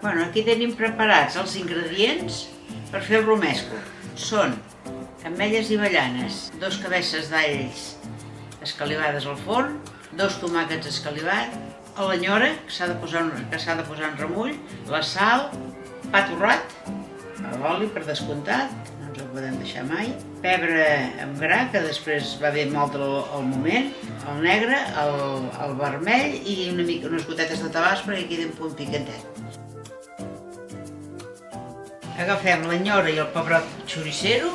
Bueno, aquí tenim preparats els ingredients per fer el romesco. Són ametlles i avellanes, 2 cabeces d'alls escalivades al forn, 2 tomàquets escalivats, a l'anyora, que s'ha de posar en remull, la sal, pa torrat, l'oli per descomptat, no ens el podem deixar mai, pebre amb gra, que després va bé moldre al moment, el negre, el vermell i unes gotetes de tabasc perquè quedi un punt picantet. Agafem l'anyora i el pebrot xoricero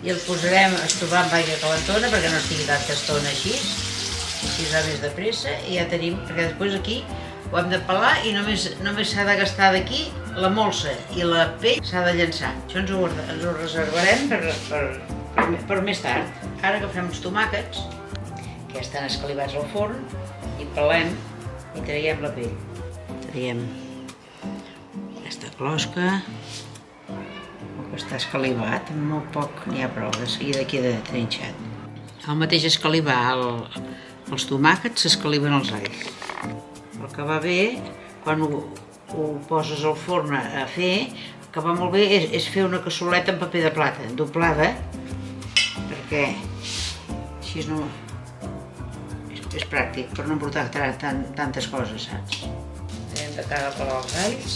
i el posarem a estovar amb aigua calentona perquè no estigui tanta estona així va més de pressa i ja tenim, perquè després aquí ho hem de pelar i només s'ha de gastar d'aquí la molsa i la pell s'ha de llançar. Això ens ho reservarem per més tard. Ara agafem els tomàquets, que ja estan escalivats al forn, i pelem i traiem la pell. Traiem aquesta closca, que està escalivat, amb molt poc n'hi ha prou, de seguida queda trinxat. Al mateix escalivar els tomàquets s'escaliven els alls. El que va bé, quan ho poses al forn a fer, el que va molt bé és fer una cassoleta amb paper de plata, doblada, perquè així no... és pràctic, per no emportar tantes coses, saps? Hem de cagar pelar els alls.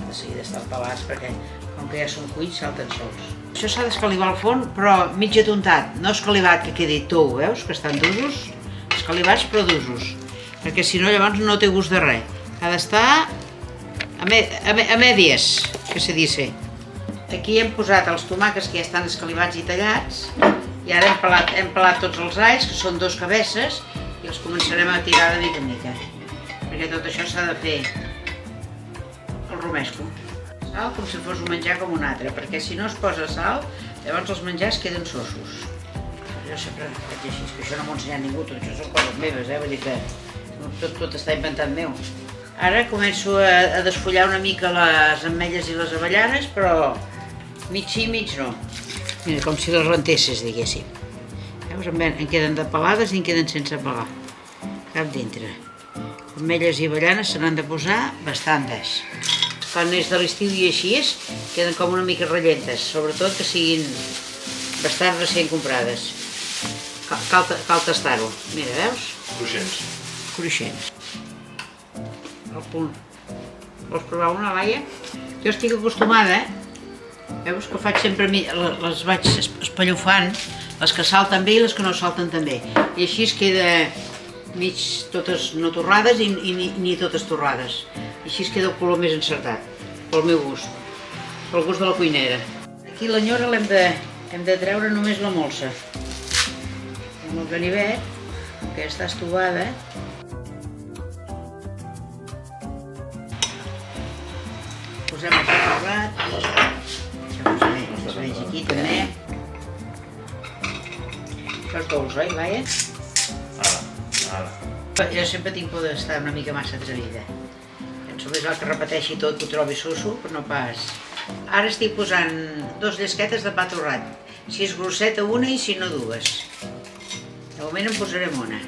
De seguida estan pelats perquè, com que ja són cuits, salten sols. Això s'ha d'escalivar al forn, però mig atontat, no escalivat que quedi tou, veus? Que estan dusos, escalivats però dusos, perquè si no llavors no té gust de res. Ha d'estar a medies, que se dice. Aquí hem posat els tomàquets que ja estan escalivats i tallats, i ara hem pelat tots els alls, que són 2 cabeces, i els començarem a tirar de mica en mica, perquè tot això s'ha de fer el romesco. Sal com si fos un menjar com un altre, perquè si no es posa sal, llavors els menjars queden sossos. Jo sempre faig així, que això no m'ho ha ensenyat ningú, tot això són coses meves, vull dir que tot està inventat meu. Ara començo a desfollar una mica les ametlles i les avellanes, però mig sí, mig no. Mira, com si les rentesses, diguéssim. Veus, en queden de pelades i en queden sense pelar. Cap dintre. Ametlles i avellanes se n'han de posar bastantes. Quan és de l'estiu i així queden com una mica rellentes, sobretot que siguin bastant recent comprades. Cal tastar-ho. Mira, veus? Cruixents. Cruixents. Al punt. Vols provar una, Laia? Jo estic acostumada, veus que faig sempre, les vaig espallofant, les que salten bé i les que no salten tan bé. I així es queda mig totes no torrades i ni totes torrades. I així es queda el color més encertat, pel meu gust, pel gust de la cuinera. Aquí l'anyora hem de treure només la molsa. Amb el ganivet, que està estovada, posem el torrat, els veig aquí també. Això és dolç, oi, Laia? Ara. Jo sempre tinc por d'estar una mica massa atrevida. Penso més val que repeteixi tot, que ho trobi soso, però no pas. Ara estic posant 2 llesquetes de pa torrat. Si és grosseta una i si no 2. De moment en posarem una.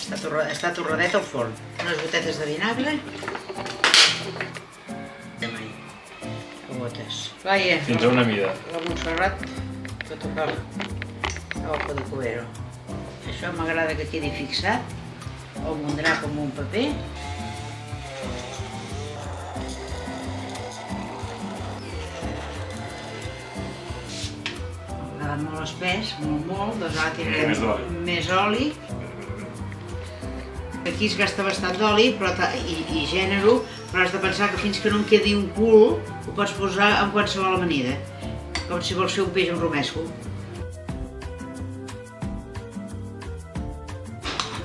Està torradeta al forn. Unes gotetes de vinagre. Gotes. Laia, fins a una mida. La Montserrat, que toca l'opa de cubero. Això m'agrada que quedi fixat, o mundrà com un paper. M'agrada molt espès, molt, doncs ara tirarem més oli. Aquí es gasta bastant d'oli i gènere, però has de pensar que fins que no en quedi un cul ho pots posar en qualsevol amanida, com si vols fer un peix amb romesco.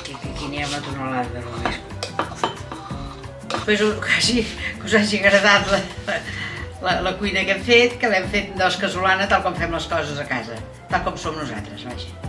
Aquí n'hi ha una tonelada de romesco. Espero que us hagi agradat la cuina que hem fet, que l'hem fet d'os casolana tal com fem les coses a casa, tal com som nosaltres, vaja.